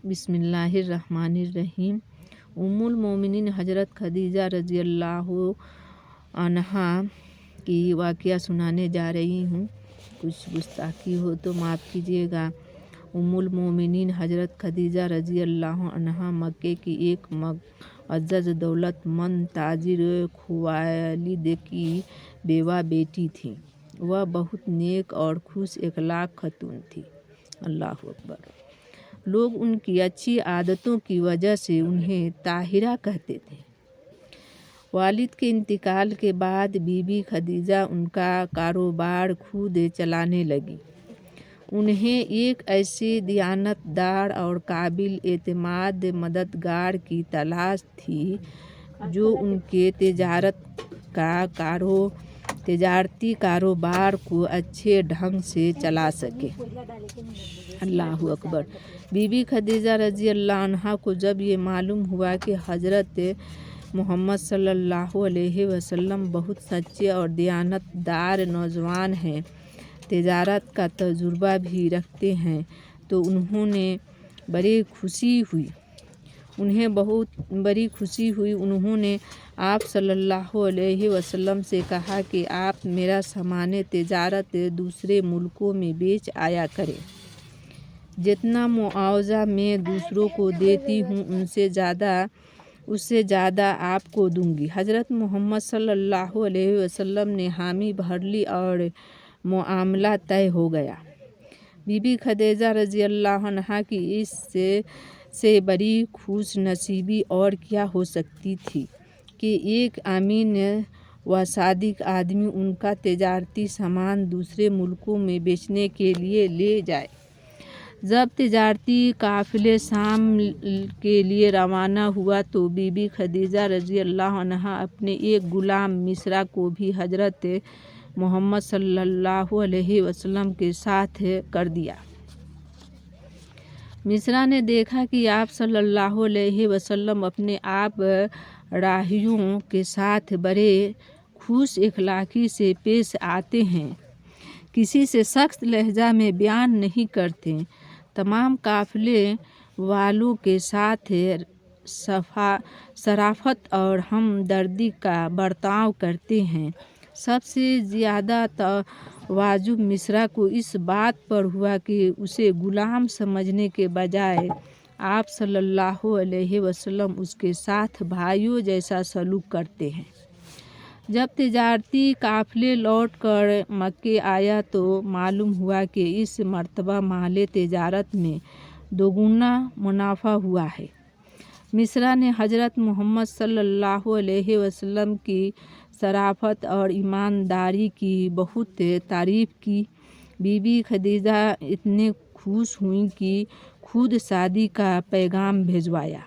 बिस्मिल्लाहिर्रहमानिर्रहीम। उम्मुल मोमिनीन हज़रत खदीजा रज़ी अल्लाह अन्हा की वाक़या सुनाने जा रही हूँ। कुछ गुस्ताखी हो तो माफ़ कीजिएगा। उम्मुल मोमिनीन हज़रत खदीजा रज़ी अल्लाह अन्हा मक्के की एक मुअज़्ज़ज़ दौलतमंद ताजिर खुवालिद की बेवा बेटी थी। वह बहुत नेक और खुश अखलाक खतून थी। अल्लाहु अकबर। लोग उनकी अच्छी आदतों की वजह से उन्हें ताहिरा कहते थे। वालिद के इंतकाल के बाद बीबी खदीजा उनका कारोबार खुद चलाने लगी। उन्हें एक ऐसे दियानतदार और काबिल एतमाद मददगार की तलाश थी जो उनके तिजारती कारोबार को अच्छे ढंग से चला सके। अल्लाहु अकबर। बीबी खदीजा रज़ी अल्लाह अन्हा को जब ये मालूम हुआ कि हज़रत मोहम्मद सल्लल्लाहु अलैहि वसल्लम बहुत सच्चे और दियानतदार नौजवान हैं, तिजारत का तजुर्बा भी रखते हैं, तो उन्हें बड़ी खुशी हुई। उन्होंने आप सल्लल्लाहु अलैहि वसल्लम से कहा कि आप मेरा सामान तिजारत दूसरे मुल्कों में बेच आया करें। जितना मुआवजा मैं दूसरों को देती हूँ उससे ज़्यादा आपको दूंगी। हज़रत मोहम्मद सल्लल्लाहु अलैहि वसल्लम ने हामी भर ली और मुआमला तय हो गया। बीबी खदीजा रज़ी अल्लाह अन्हा की इससे बड़ी खुश नसीबी और क्या हो सकती थी कि एक अमीन व सादिक आदमी उनका तिजारती सामान दूसरे मुल्कों में बेचने के लिए ले जाए। जब तिजारती काफ़िले शाम के लिए रवाना हुआ तो बीबी खदीजा रज़ी अल्लाह अन्हा अपने एक गुलाम मिस्रा को भी हज़रत मोहम्मद सल्लल्लाहु अलैहि वसल्लम के साथ कर दिया। मिस्रा ने देखा कि आप सल्लल्लाहु अलैहि वसल्लम अपने आप राहियों के साथ बड़े खुश अखलाकी से पेश आते हैं, किसी से सख्त लहजा में बयान नहीं करते, तमाम काफ़िले वालों के साथ शराफत और हमदर्दी का बर्ताव करते हैं। सबसे ज़्यादा तवाजुब मिस्रा को इस बात पर हुआ कि उसे गुलाम समझने के बजाय आप सल्लल्लाहु अलैहि वसल्लम उसके साथ भाइयों जैसा सलूक करते हैं। जब तिजारती काफ़िले लौट कर मक्के आया तो मालूम हुआ कि इस मर्तबा माल तिजारत में दोगुना मुनाफा हुआ है। मिस्रा ने हज़रत मोहम्मद सल्लल्लाहु अलैहि वसल्लम की शराफत और ईमानदारी की बहुत तारीफ़ की। बीबी खदीजा इतने खुश हुई कि खुद शादी का पैगाम भिजवाया।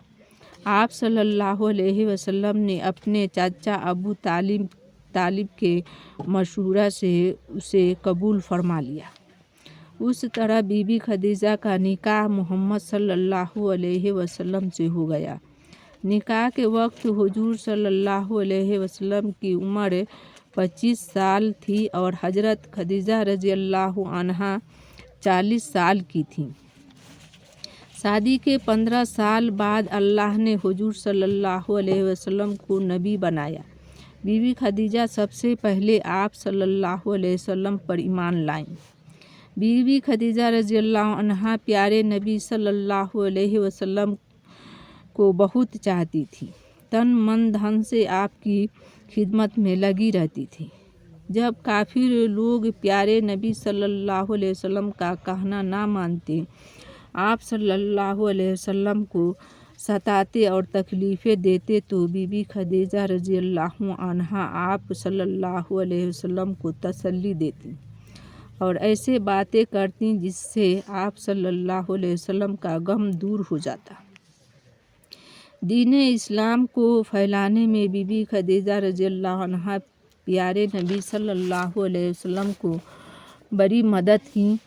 आप सल्लल्लाहु अलैहि वसल्लम ने अपने चाचा अबू तालिब के मशूरा से उसे कबूल फरमा लिया। उस तरह बीबी खदीजा का निकाह मोहम्मद सल्लल्लाहु अलैहि वसल्लम से हो गया। निकाह के वक्त हुजूर सल्लल्लाहु अलैहि वसल्लम की उम्र 25 साल थी और हज़रत खदीजा रज़ी अल्लाह अन्हा 40 साल की थीं। शादी के 15 साल बाद अल्लाह ने हुजूर सल्लल्लाहु अलैहि वसल्लम को नबी बनाया। बीबी खदीजा सबसे पहले आप सल्लल्लाहु अलैहि वसल्लम पर ईमान लाईं। बीबी खदीजा रज़ी अल्लाह अन्हा प्यारे नबी सल्लल्लाहु अलैहि वसल्लम को बहुत चाहती थी। तन मन धन से आपकी खिदमत में लगी रहती थी। जब काफिर लोग प्यारे नबी सल्लल्लाहु अलैहि वसल्लम का कहना ना मानते, आप सल्लल्लाहु अलैहि वसल्लम को सताते और तकलीफ़ें देते तो बीबी खदीजा रज़ी अल्लाह अन्हा आप सल्लल्लाहु अलैहि वसल्लम को तसल्ली देती और ऐसे बातें करती जिससे आप सल्लल्लाहु अलैहि वसल्लम का गम दूर हो जाता। दीन इस्लाम को फैलाने में बीबी खदीजा रज़ी अल्लाह अन्हा प्यारे नबी सल्लल्लाहु अलैहि वसल्लम को बड़ी मदद की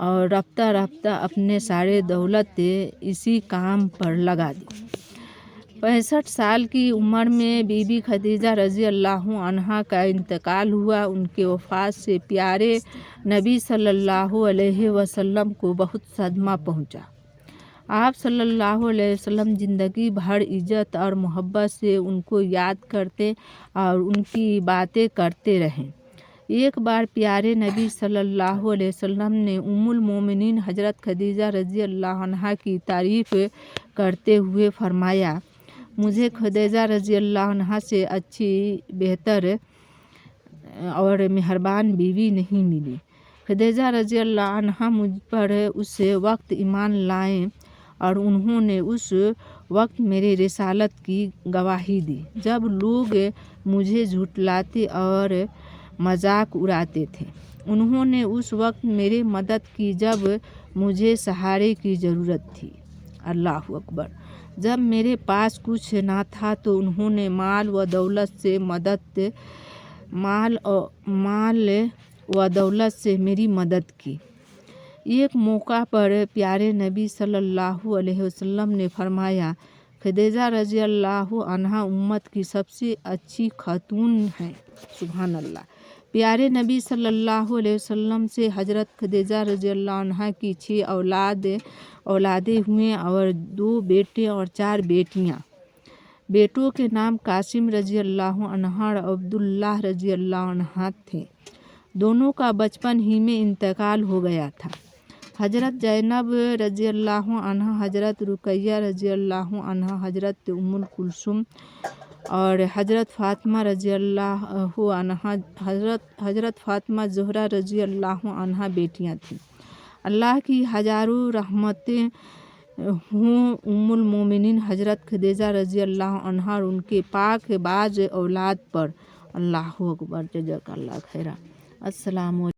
और रफ्ता रफ्ता अपने सारे दौलत इसी काम पर लगा दी। 65 साल की उम्र में बीबी खदीजा रज़ी अल्लाह अन्हा का इंतकाल हुआ। उनके वफ़ात से प्यारे नबी सल्लल्लाहु अलैहि वसल्लम को बहुत सदमा पहुंचा। आप सल्लल्लाहु अलैहि वसल्लम ज़िंदगी भर इज़्ज़त और मोहब्बत से उनको याद करते और उनकी बातें करते रहें। एक बार प्यारे नबी सल्लल्लाहु अलैहि वसल्लम ने उम्मुल मोमिनीन हज़रत खदीजा रज़ी अल्लाह अन्हा की तारीफ़ करते हुए फरमाया, मुझे खदीजा रज़ी अल्लाह अन्हा से अच्छी, बेहतर और मेहरबान बीवी नहीं मिली। खदीजा रज़ी अल्लाह अन्हा मुझ पर उस वक्त ईमान लाएं और उन्होंने उस वक्त मेरे रिसालत की गवाही दी जब लोग मुझे झुठलाते और मजाक उड़ाते थे। उन्होंने उस वक्त मेरे मदद की जब मुझे सहारे की ज़रूरत थी। अल्लाह अकबर। जब मेरे पास कुछ ना था तो उन्होंने माल व दौलत से मेरी मदद की। एक मौका पर प्यारे नबी सल्लल्लाहु अलैहि वसल्लम ने फरमाया, खदीजा रज़ी अल्लाह अन्हा उम्मत की सबसे अच्छी खातून हैं। सुभान अल्लाह। प्यारे नबी सल्लल्लाहु अलैहि वसल्लम से हज़रत खदीजा रज़ी अल्लाह अन्हा की 6 औलादें हुए और 2 बेटे और 4 बेटियां। बेटों के नाम कासिम रज़ी अल्लाह अन्हा और अब्दुल्लाह रज़ी अल्लाह अन्हा थे। दोनों का बचपन ही में इंतकाल हो गया था। हज़रत ज़ैनब रज़ी अल्लाह अन्हा, हज़रत रुक़ैया रज़ी अल्लाह अन्हा, हज़रत उम्मुल कुलसूम और हज़रत फ़ातिमा रज़ी अल्लाह अन्हा, हज़रत फ़ातिमा ज़हरा रज़ी अल्लाह अन्हा बेटियां थीं। अल्लाह की हज़ारों रहमतें हों उम्मुल मोमिनीन हज़रत खदीजा रज़ी अल्लाह अन्हा और उनके पाक बाज औलाद पर। अल्लाह अकबर। जज़ाकल्लाह खैरा। अस्सलामु